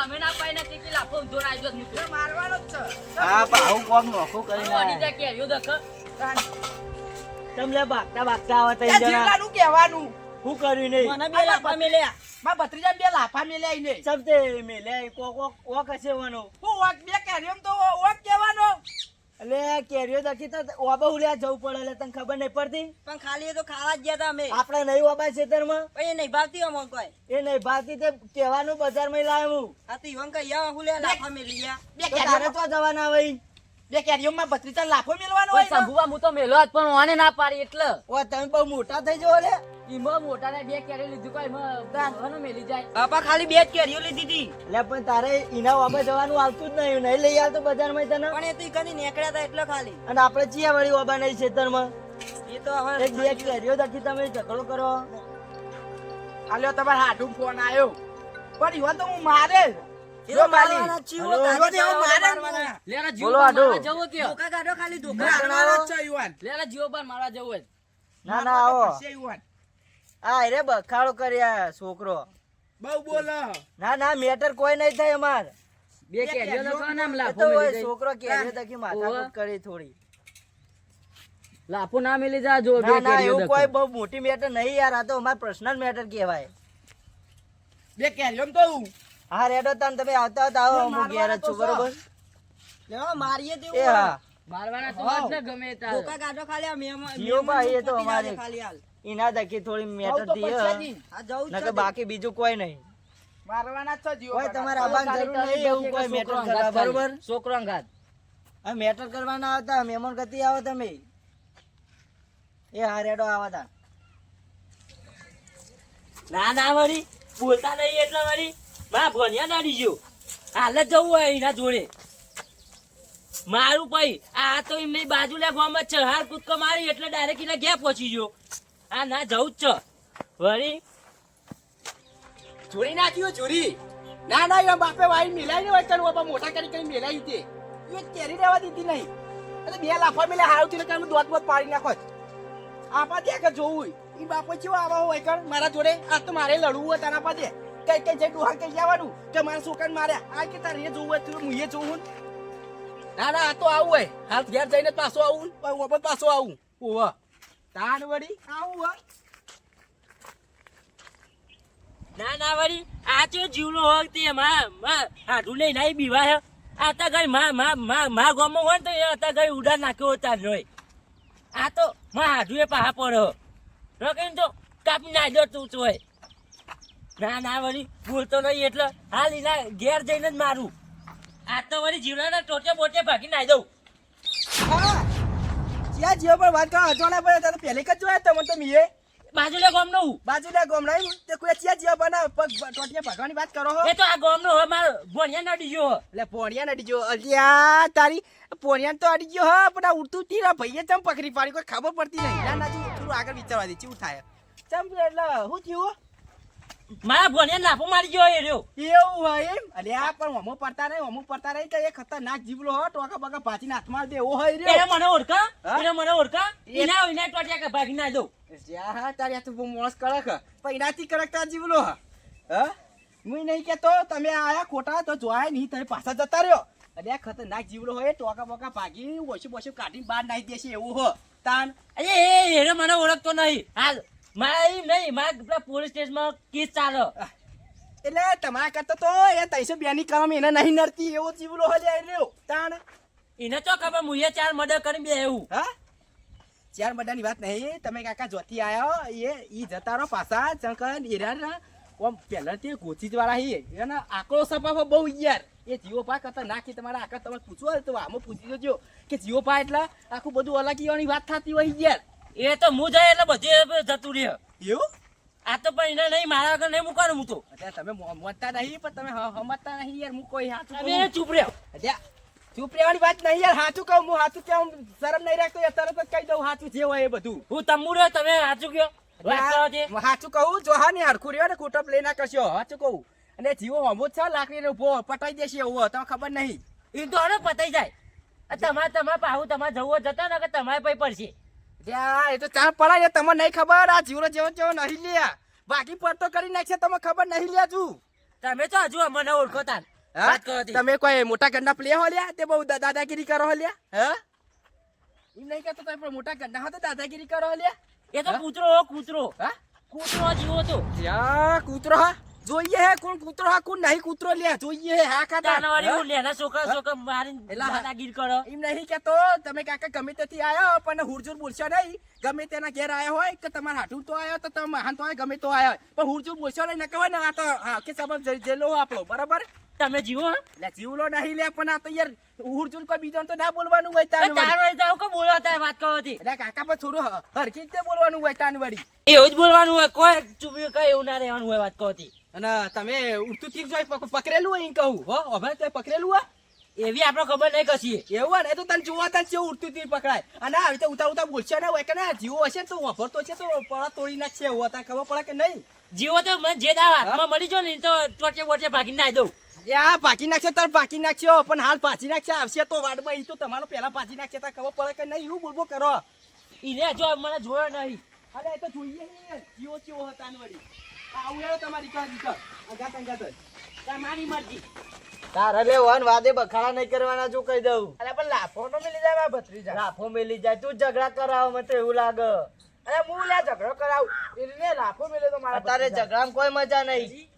અમે ના પાઈ નથી કે લાફો ઊંધો રાખ્યો જ મૂક્યો. મારવાનો જ છે. હા પાહુ કોક નોખું કરીને વળી આયા. જાય કેરીઓ દેખ. તમને ભાગતા આવે તઈ ત્યાં જણા જેટલાનું કહેવાનું. શું કર્યું નહીં મને બે લાફા મેલ્યા. મારા ભત્રીજાને બે લાફા મેલ્યા ઈને. સબતે મેલે કોક હસેવાનો હું વાક બે કેરીઓમ તો વાક કહેવાનો. એટલે કેરીઓ દખી તો ઓબા ઉલ્યા જવું પડે એટલે તને ખબર નહીં પડતી પણ ખાલી એ તો ખાવા જ ગયા તા અમે. આપણે નહીં ઓબા ખેતરમાં પણ એ નહીં ભાવતી અમને કોઈ. એ નહીં ભાતી તે કહેવાનું બજારમાં લાવ્યું હું આ તો ઈવન કઈ આવા હુલે લાફા મેલી ગયા. બે તો તારે કેરીઓ તો જવાના હોય બે કેરીઓમાં ભત્રીજાને લાફો મેલવાનો ઓય હોય ને. સંભુવા હું તો મેલો જ પણ ઓને ના પાડી એટલે. ઓ તમે બહુ મોટા થઈ જાઓ લે ઈમાં મોટા ને બે કેરી લીધું કોઈ માં મેલી જાય. બાપા ખાલી બે જ કેરીઓ લીધી હતી. એટલે પણ તારે ઈના ઓબા જવાનું આવતું જ નહીં લઈ આવતો બજારમાં તને પણ એ તો ઈ કદી નીકળ્યા હતા એટલે ખાલી. અને આપણે ચિયા વળી ઓબા નહીં ખેતરમાં એ તો હવે એક બે કેરીઓ દખી તમે ઝઘડો કરો આલ્યો તમારા હાથું ફોન આવ્યો. પણ ઈવન તો હું મારે. એ જો તો માલી. મારવાના જ છીએ, હલો, કાકા ઈવન એવું મારે જ મારવાના. હું. લેરા બોલો જીવો આડો. મારવા જવો કયો? ધોકા કાઢો ખાલી ધોકા. મારવાનો જ છે ઈવન. લેરા જીવો બાર મારવા જવું હોય. ના ના આવો છે ઈવન. આ રે બખાડો કર્યા છોકરો બહુ બોલો. ના ના મેટર કોઈ નહીં થાય અમાર બે કેરીઓ તો કોણ આમ એ લાફો તો મેલી હોય જાય. છોકરો કેરીઓ દખી માથા ઓવે. કરી થોડી લાફો ના મેલી જા જો બે ના ના કેરીઓ એવું દેખો. કોઈ બહુ મોટી મેટર નહીં યાર આ તો અમાર પર્સનલ મેટર કહેવાય બે કેરીઓમ તો હું. હા રેડો તન તમે આવતા હતા આવો હું ઘેર જ છું બરોબર લેવા મારીએ એ હા મારવાના તો વાત ને ગમે તાર. ધોકા કાઢો ખાલી આ મેમન જીઓ ભાઈ એ તો પતી અમારે જાય ખાલી હાલ. એના દખી થોડી મેટર બહુ તો થી પછાડી. આ જવું જ નકર છે. બાકી બીજું કોઈ નહીં મારવાના જ છે જીવો કોઈ કાકા. તમારે આવવાની જરૂર નહીં એવું કોઈ મેટર કરવા બરોબર છોકરો અંગાત. આ મેટર કરવાના આવતા મહેમાન ગતિ આવો તમે એ હા રેડો આવા તા ના ના વળી બોલતા નહીં એટલે વળી બા ભણ્યા દાડી ગયો હાલ જ જવું હોય એના જોડે મારું પઈ આ તો એમની બાજુ લે ગામ જ છે હાર કૂદકો મારી એટલે ડાયરેક્ટ એના ઘેર પહોંચી ગયો આ ના જવું જ છે વળી ચોરી નાખ્યું ચોરી. ના ના એવા બાપે વાઈ મિલાઈ ને હોય તને બાપા મોટા કરી કઈ મિલાઈ તે એ કેરી રહેવા દીધી નહીં. એટલે બે લાફા મિલે હારું થી ને દોત બોત પાડી નાખો જ. આપા દે કે જોવું ઈ બાપો ચેવો આવા હોય કર મારા જોડે આ તો મારે લડવું હોય તારા પા દે કઈ કઈ જઈ ડુહા કઈ જવાનું કે મારા છોકરાને માર્યા આ કે તારે એ જોવું હોય તું હું એ જોવું. ના ના આ તો આવું હોય હાલ ઘેર જઈને પાછો આવું પણ પાછો આવું ઓવા તાન વળી આવું હોય. ના ના વળી આ તો જીવનો હોય તે હાડું લઈને આવી બીવા હે આ તો ગઈ મા ગામમાં હોય ને તો એ હતા ગઈ ઉડા નાખ્યો હતા જોઈ આ તો મા હાડું એ પાહા પડ્યો રોકીને તો કાપી નાખ્યો તું તો ના ના વળી બોલતો નહીં એટલે હાલ એના ઘેર જઈને જ મારું આ તો વળી જીવડાના ટોટે બોટે ભાગી નાખી દઉં હા જ્યાં જીવો પણ વાત કરો અજવાના પડે તારે પહેલી જ જોયા તમે તો મીએ બાજુલે ગામ નું બાજુના ગોમડાઈ તે કોઈ જ્યાં જીવો બનાવ પગ ટોટિયા ભગવાની વાત કરો હો એ તો આ ગામ નો હોય મારો ભણ્યા નડી ગયો એટલે પોણિયા નડી જો અલ્યા તારી પોણિયા તો અડી ગયો હા પણ આ ઉડતું તીરા ભાઈએ ચમ પકડી પાડી કોઈ ખબર પડતી નહીં ના ના જી થોડું આગળ વિચારવા દે ચેવું થાય ચમ એટલે હું થયું મારા ભણ્યા લાફો મારી ગયો એ રહ્યો એવું હોય એમ અલ્યા પણ હમો પડતા રહી તો એ ખતરનાક જીવલો હો ટોકા બકા પાછીને હાથમાં દે એવો હોય એને રહ્યો મને ઓળખા હા? એને મને ઓળખા એના ટોટિયા ભાગી ના દઉં હા તારી આ તો બહુ મોણસ કડક હ. પણ એનાથી કડક તાર જીવલો હા હું નહીં કેતો તમે આયા ખોટા તો જોયા નહીં તમે પાછા જતા રહ્યો અરે આ ખતરનાક જીવલો હોય ટોકા બોકા ભાગી ઓછું બોછું કાઢીને બહાર નાખી દેશે એવું હો તાન અરે એને મને ઓળખતો નહીં હાલ મારા એમ નહીં મારા પેલા પોલીસ સ્ટેશનમાં કેસ ચાલે એટલે તમારા કરતા તો એ 302 ની કામ એને નહીં નડતી એવો જીવલો હોય લે રહ્યો તાન એને તો ખબર મુએ 4 મર્ડર કરી બે એવું હા ચાર બડાની વાત નહીં તમે કાકા જોતી આયા એ ઈ જતા રહો પાછા ચંકન ઈરાન ઓમ પહેલાથી ગોચી વાળા હી એના આકડો સપાવો બહુ યાર એ જીવો પા કરતા નાખી તમારા આકડ તમે પૂછવો હોય તો આમાં પૂછી જોજો કે જીવો પા એટલે આખું બધું અલગીવાની વાત થતી હોય યાર એ તો હું જાય એટલે બધે જતું રહે એવું આ તો પણ એને નહીં મારા આગળ નહીં મૂકવાનું હું તો અત્યારે તમે મોટા નહીં પણ તમે સમજતા નહીં યાર હું કોઈ હાચું હવે એ ચૂપ રહ્યો અત્યારે ચૂપ રહેવાની વાત નહીં યાર હાચું કહું હું હાચું કેમ શરમ નહીં રાખતો યાર તરત જ કહી દઉં હાચું જે હોય એ બધું હું તમુ રહ્યો તમે સાચું કયો વાત કરો છે હાચું કહું જો હા ને હરખું રહ્યો ને કુટપ લઈ ના કરશો હાચું કહું અને જીવો હમું છે લાકડી ઉભો પટાઈ દેશે એવું તમને ખબર નહીં એ તો હવે પતાઈ જાય તમારે પાહુ તમારે જવું જતા ને કે તમારે પૈ પડશે ત્યાં એ તો ચાર પડાય ને તમને નહીં ખબર આ જીવડો જેવો નહીં લ્યા બાકી પડતો કરી નાખશે તમને ખબર નહીં લ્યા તું તમે તો હજુ મને ઓળખો તાર હા? વાત કરો તે. તમે કોઈ મોટા ઘરના પ્લે હો લ્યા તે બહુ દાદાગીરી કરો હો લ્યા હા એમ નહીં કહેતો તમે પણ મોટા ઘરના હો તો દાદાગીરી કરો હો લ્યા એ તો હા? કૂતરો હો કૂતરો હા કૂતરો જેવો તો યા કૂતરો હા જોઈએ હે કોણ કૂતરો હા કોણ નહીં કૂતરો લ્યા જોઈએ હે હા ખાતા તાનાવાળી હા? હું લેના છોકરા મારીને એલા. દાદાગીરી કરો એમ નહીં કેતો તમે કાકા ગમે ત્યાંથી આયો પણ હુરજુર બોલશો નહીં ગમે તેના ઘેર આયો હોય કે તમારા હાટું તો આયો તો તમે મહાન તો આયો ગમે તો આયો હોય. પણ હુરજુર બોલશો નહીં ન કહેવાય ને આ તો હા કે સબબ જેલો આપણો બરાબર તમે જીવો એટલે જીવલો નહીં લે પણ આ તો યાર હુરજુર કોઈ બીજો તો ના બોલવાનું હોય તાન વળી. તારો તો આવું કેમ બોલો તારે વાત કરો હતી એટલે કાકા પણ થોડું હરખી રીતે બોલવાનું હોય તાન વળી. એવું જ બોલવાનું હોય કોઈ ચૂપ્યું કઈ એવું ના રહેવાનું હોય વાત કરો હતી અને તમે ઉડતું તીર જોઈ પકડેલું હોય એમ કહું હો હવે તે પકડેલું હોય એવી આપણે ખબર નહીં કશી એવું હોય ને તો તને જોવા તને કેવું ઉડતું તીર પકડાય અને આવી રીતે ઉતા ઉતા બોલશે ને હોય કે ના જીવો હશે ને તો વાપરતો છે તો પડા તોડી નાખશે એવું તને ખબર પડે કે નહીં જીવો તો મને જે દાવ હાથમાં મળી જો ને એ તો ટોચે બોચે ભાગી નાખી દઉં યા પાકી નાખશે તાર પાકી નાખશો પણ હાલ પાછી નાખશે આવશે તો વાડમાં ઈ તો તમારો પેલા પાછી નાખશે તાર ખબર પડે કે નહીં એવું બોલબો કરો ઈને જો મને જોયો નહીં અરે એ તો જોઈએ ને જીવો ચેવો હતા ને વળી આવું યાર તમારી કાર દીકર અંગાત અંગાત તમારી મરજી તારે લે વન વાદે બખાડા નહીં કરવાના જો કહી દઉં અરે પણ લાફો તો મિલી જાય ભત્રીજા લાફો મેલી જાય તું ઝઘડા કરાવ મને તો એવું લાગે અરે હું લ્યા ઝઘડો કરાવું એને લાફો મિલે તો મારા તારે ઝઘડામાં કોઈ મજા નહીં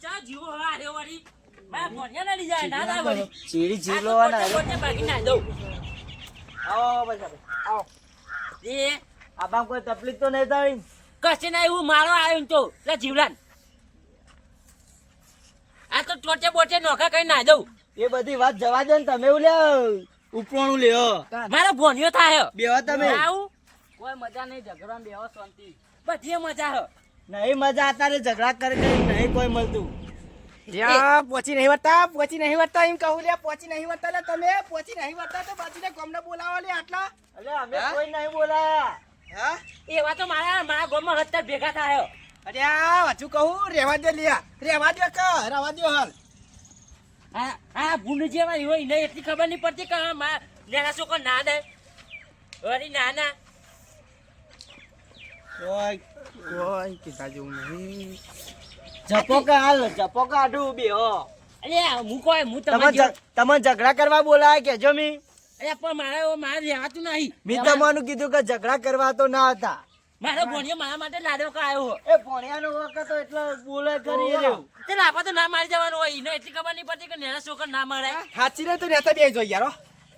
ચા જીવો હા રે વળી મારા ભણ્યા લડી જાય ના ના વળી ચીડી આ ચીલો તો ને ટોચે બોચે ભાગી નાખી દઉં આવો બસ આવો એ આમાં કોઈ તકલીફ તો નહીં થાય કશે ના એવું મારો આવ્યો ને તો લે જીવલાન આ તો ટોચે બોચે નોખા કઈ ના દઉં એ બધી વાત જવા દે ને તમે એવું લે ઉપરણું લ્યો મારો ભણ્યો થાય બેવા તમે આવું કોઈ મજા નહીં ઝઘડામાં બેહો શાંતિ બધી મજા હે નહીં મજા અત્યારે ઝઘડા કરે કે નહીં કોઈ મળતું યા પોચી નહીં વળતા એમ કહું લે પોચી નહીં વળતા લે તમે પોચી નહીં વળતા તો બાજુને ગામને બોલાવો લે આટલા એટલે અમે હા? કોઈ નહીં બોલાયા હા એવા તો મારા ગામમાં અત્યારે ભેગા થાય અરે આ હજુ કહું રેવા દે લ્યા રેવા દે કે રવા દે હાલ આ ભૂંડ જેવા હોય એને એટલી ખબર નહીં પડતી કે આ નાના છોકરો ના દે અરે નાના કોઈ કીધા જેવું નહીં જપોકા હાલ જપોકા આડું બેહો અરે હું કોઈ હું તમે તમારે તમે ઝઘડા કરવા બોલાયા કેજો મી અરે પણ મારે રહેવાતું નહીં મેં તમને કીધું કે ઝઘડા કરવા તો ના હતા મારો ભણ્યો મારા માટે લાડો આવ્યો એ ભણ્યાનો વખત તો એટલો બોલે કરી રહ્યો તે લાપા તો ના મારી જવાનું હોય એને એટલી ખબર નહીં પડતી કે નાના છોકરા ના મારાય સાચી રે તો નેતા બે જોઈ યાર હો.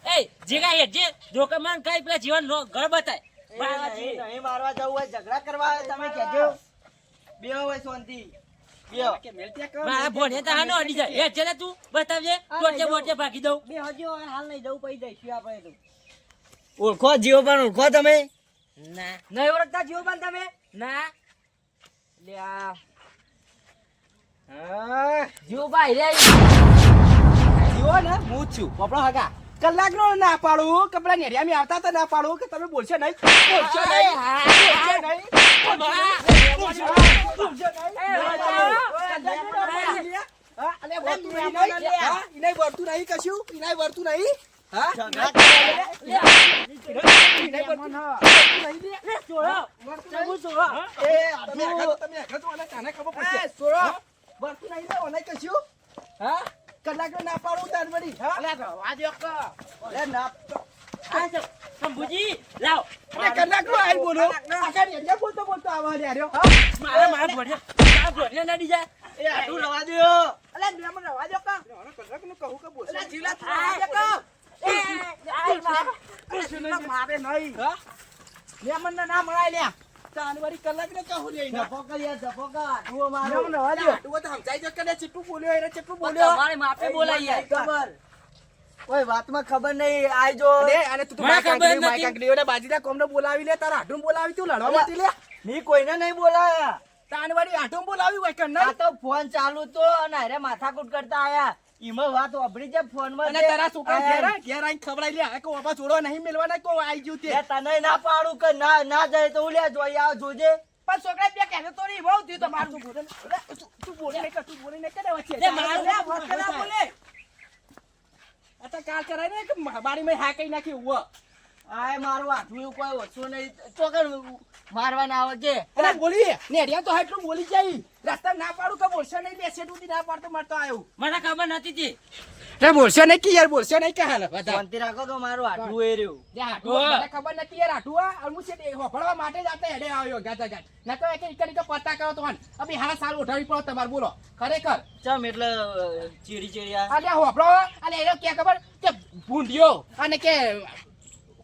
એ જે કાંઈ જે જોકરમાન કઈ પેલા જીવન ઘર બતાય મારવા નહીં જેવી. નહીં મારવા જવું હોય ઝઘડા કરવા આવે તમે કેજો બેહો હોય શાંતિ બેહો કે મેલ ત્યાં કહો, મારા ભણ્યા તો હાનો અડી જાય એ છે તું બતાવજે ટોચે બોચે ભાગી દઉં બે હજુ હાલ નહીં દઉં પૈ દઈશું આપણે તો ઓળખો જીવો પણ ઓળખો તમે ના નહીં ઓળખતા જીવો પણ તમે ના લ્યા હા જીવ ભાઈ રે જીવો ને હું જ છું પોપડો હગા કલાકનો ના પાડું કે પેલા નેડિયામી આવતા તો ના પાડું કે તમે બોલશો નહીં બોલશો નહીં બોલશો નહીં બોલશો નહીં બોલશો નહીં હા અલે વર્તું નહીં હા ઇનાય વર્તું નહીં કશું ઇનાય વર્તું નહીં હા ઝઘડા કરવા ઇનાય વર્તું નહીં લે છોડો એ તમે આગળ તમે આગળ તો અને કાને ખબર પડશે છોડો વર્તું નહીં લે ઓનાય કશું હા કલાકનો ના પાડું તાર વળી હા અલે રવા દો કે અલે ના શંભુજી લાવ અરે કલાકનો આઈ બોલો આખા રેડિયા બોલતો બોલતો આવા રે આર્યો હા મારા ભણ્યા નડી જાય એ આટલું રવા દ્યો અલે મેમન રવા દો કે કલાકનો કહું કે બોલશે અલે જીલા તું આ, રવા દો કે મારે નહીં હા મેમન ના મળાય લ્યા તાનવારી કલાકને કહું લે ના જપોકા લ્યા જપોકા આટલું મારો મેમન રવા દો તું તો સમજાઈ જો કે ચેટલું બોલ્યો એને ચેટલું બોલ્યો તમારે માપે બોલાય ખબર કોઈ વાતમાં ખબર નહીં આઈ જો અને તું તો મને ખબર નથી. માય કાંકડીઓને બાજીના કોમને બોલાવી લે તારા હાડું બોલાવી તું લડવા માટે લે મેં કોઈને નહીં બોલાયા તાનવારી હાડું બોલાવી હોય કે આ નહીં તો ફોન ચાલુ તો અને હારે માથાકૂટ કરતા આયા ઈમાં વાત વાપરી છે ફોન માં અને તારા છોકરા ઘેર આઈને ખવડાવી લે કે ઓબા છોડવા નહીં મેલવાના કો આઈ ગયું તે તને ના પાડું કે ના ના જાય તો લે જોઈ આવ જોજે પણ છોકરા બે કહેને તો નહીં બહુ થયું તમારું તું બોલે નહીં કે તું બોલે નહીં કે વચ્ચે લે મારું લે વચ્ચે ના બોલે આ તો કાલ કરાય ને કે બારી માં હા કઈ નાખી ઉવો આય મારું આઠું કોઈ ઓછું નહીં ચોકર મારવા ના આવે કે અરે બોલી નેડિયા તો હાટલું બોલી જાય રસ્તા ના પાડું કે બોલશો નહીં બેસે સુધી ના પાડતો મારતો આવ્યો મને ખબર નથી તે રે બોલશો નહીં કે યાર બોલશો નહીં કે હાલ બધા શાંતિ રાખો તો મારું આટલું એ રહ્યું. જે હાટુઆ, મને ખબર નથી યાર હાટુઆ, અને હું છે તે હોફળવા માટે જ આતે હેડે આવ્યો ગાતા. ના તો એક એક પત્તા કરો તો હન અભી હારા સારું ઉઠાવી પડો તમારે બોલો ખરેખર ચમ એટલે ચીડી આ અલ્યા હોફળો અલે એને કે ખબર કે ભૂંડિયો અને કે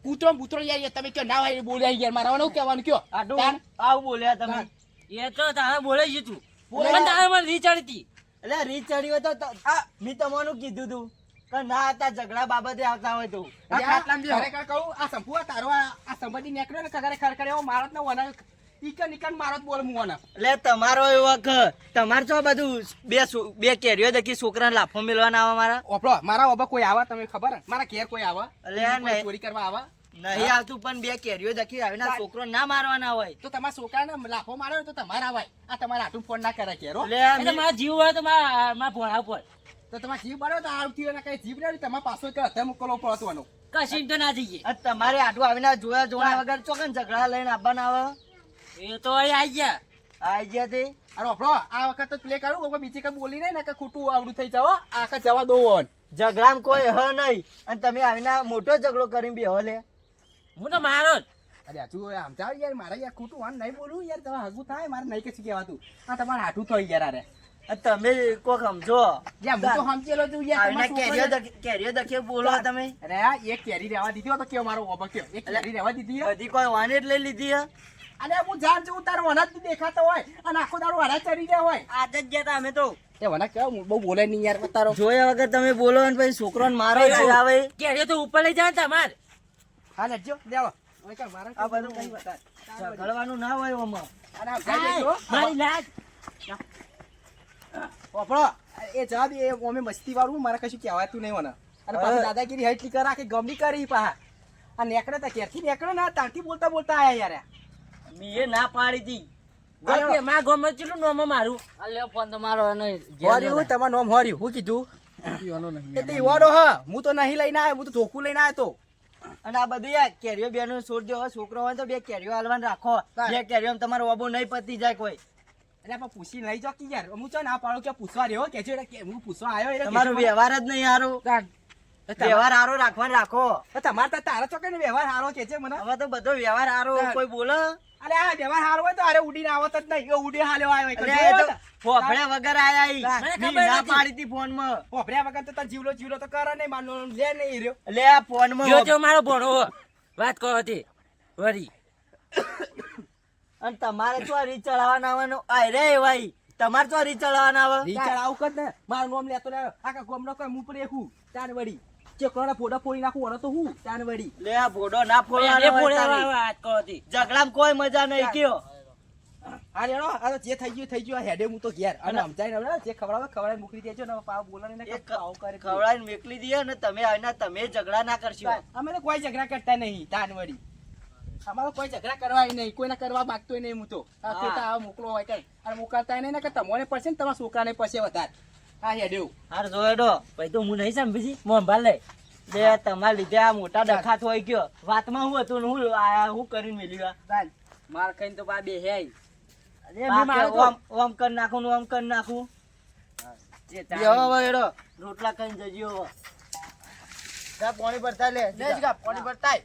કૂતરો બૂતરો યાર તમે કયો ના હોય બોલ્યા યાર મારા નું કહેવાનું કયો આટલું આવું બોલ્યા તમે. એ તો તારે બોલે છે તું બોલે. પણ તારે મને રીચાડી હતી એટલે રીત ચડી હોય તો મેં તમને કીધું તું કે ના હતા ઝઘડા બાબતે આવતા હોય તો. ખરેખર કહું આ સંપુ આ તારો આ સંબંધી નીકળ્યો ને ખરેખર એવો મારો જ ન વના ઈકન ઈકન મારો જ બોલ મુવાના એટલે તમારો એવો તમારે તો બધું બે કેરીઓ દકી છોકરાને લાફો મેળવાના આવે મારા. ઓપડો મારા ઓબા કોઈ આવા તમે ખબર હે? મારા ઘેર કોઈ આવા અલે આ કોઈ નહીં. ચોરી કરવા આવા નહીં આવતું પણ બે કેરીઓ દકી આવીને છોકરો ના મારવાના હોય. તો તમારા છોકરાને લાફો માર્યો તો તમારા આવાય આ તમારા હાટું ફોન ના કરે ઘેરો એટલે આ એટલે મારા જીવ હોય તો મારા ભોળા પર તો તમારે જીવ બાળો તો આવતી હોય ને કઈ જીવ નહીં તમારા પાછો કે હથે મોકલવો પડતો કશી તો ના જઈએ આ તમારે આટલું આવીને જોયા વગર ચોકન ઝઘડા લઈને આવવાના આવે. એ તો અહીં આવી ગયા આઈ ગયા તે અરે ઓપડો આ વખત તો પ્લે કરું હવે બીજી કઈ બોલી નહીં ને કે ખોટું આવડું થઈ જાવ આખા જવા દો ઝઘડામાં કોઈ હ નહીં અને તમે આવીને મોટો ઝઘડો કરીને બેહો લે. હું તો મારો જ અરે હજુ આમ જાવ યાર મારે યાર ખોટું વાન નહીં બોલું યાર તમે હગું થાય મારે નહીં કશું કહેવાતું આ તમારે હાટું થઈ યાર અરે અને તમે કોક સમજો યાર હું તો સમજેલો છું યાર આવીને તમારા છોકરાને- કેરીઓ દખી બોલો તમે. અરે આ એક કેરી રહેવા દીધી હોય તો કેવો મારો ઓબા કયો એક કેરી રહેવા દીધી હે? બધી કોઈ વાને જ લઈ લીધી હે. અને હું જાણ છું તારો વના જ દેખાતો હોય અને આખો દાડો વના ચડી રહ્યા હોય આજ જ ગયા તા અમે તો. એ વના કેવો બહુ બોલે નહીં યાર તારો જોયા વગર તમે બોલો અને પછી છોકરોને મારો જ આવે. કેરીઓ તો ઉપર લઈ જાય તમારે હા લેજો દેવો હવે કાંઈ મારે આ બધું કઈ બતાય. ઝઘડવાનું ના હોય ઓમાં. અને આમ જાય દેજો. મારી લાજ ઓપડો એ જવાબ એ ઓમે મસ્તી વાળું મારે કશું કહેવાતું નહીં મને અને પાછું દાદાગીરી હટલી કરા કે ગમડી કરી પાહા આ નેકડે તા ક્યારથી નેકડે ના તારથી બોલતા બોલતા આયા યાર મેં એ ના પાડી હતી. ગોપે માં ગોમાં ચેટલું નોમો મારું આ લે ફોન તો મારો નહીં હોર્યું તમારું નામ હોર્યું હું કીધું એ તો ઈવાનો હ હું તો નહીં લઈને આવ્યો હું તો ધોકું લઈને આવ્યો તો અને આ બધું યાર કેરીઓ બેનો છોડ દો. છોકરો હોય તો બે કેરીઓ હાલવાન રાખો. બે કેરીઓ તમારો ઓબો નહીં પતી જાય કોઈ. એટલે આપણે પૂછી લઈ જાઓ કે યાર હું ચો ના પાડું કે પૂછવા રહ્યો કે છે કે હું પૂછવા આવ્યો એટલે તમારો વ્યવહાર જ નહીં હારો. વ્યવહાર હારો રાખવાનો રાખો. તમારે તો તારા ચોકે વ્યવહાર હારો કે છે મને હવે તો બધો વ્યવહાર હારો કોઈ બોલે. અરે આ વ્યવહાર હારો હોય તો અરે ઉડીને આવત જ નહીં એ ઉડી હાલ્યો આવ્યો અરે એ તો ફોફળ્યા વગર આયા ઈ. મને મેં ખબર ના નથી. પાડી હતી ફોનમાં. ઓભર્યા વગર તો તાર જીવલો તો કરે નહીં માનો લે નહીં રહ્યો એટલે આ ફોનમાં જો તો મારો ભણો વાત કરો હતી વરી અને તમારે તો રીત ચડાવવાના આવવાનો અરે ભાઈ તમારે તો રીત ચડાવવાના આવે. રીચાળ આવું કર ને મારું નામ લેતો લે આખા ગોમનો કોઈ મું પડે હું તાન વડી જે કોના ફોટા ફોડી નાખું ઓનો તો હું તાન વડી લે આ ભોડો ના ફોડવાનો એ હોય ફોડે તારી. વાત કરો હતી ઝઘડામાં કોઈ મજા નહીં કયો. આ લેણો આ તો જે થઈ ગયું હેડે હું તો ઘેર અને સમજાય ને જે ખવડાવે મૂકી દેજો ને પાવ બોલાને ને એ પાવ કરે ખવડાવીને મેકલી દઈએ ને તમે આવીને તમે ઝઘડા ના કરશો. અમે તો કોઈ ઝઘડા કરતા નહીં તાન વડી અમારો કોઈ ઝઘડા કરવા નહીં કોઈને કરવા માંગતો નહીં હું તો આ હા. ખેતા આવા મોકલો હોય કઈ અને મોકલતા નહીં ને કે તમને પડશે ને તમારા છોકરાને પડશે વધારે હા હેડ્યું હાર જોયડો પછી તો હું નહીં સમજી મોંભાલ લે લે તમારા લીધે આ મોટા ડખા થઈ ગયો. વાતમાં હું હતું ને હું કરીને મેલ્યું આ. તાન માર ખાઈને તો બા બે હે ઓમ કરી નાખું ને ઓમ કરી નાખું. જે બેહો હવે હેડો. રોટલા ખાઈને જજો હવે. જા પાણી ભરતા લે પાણી ભરતાય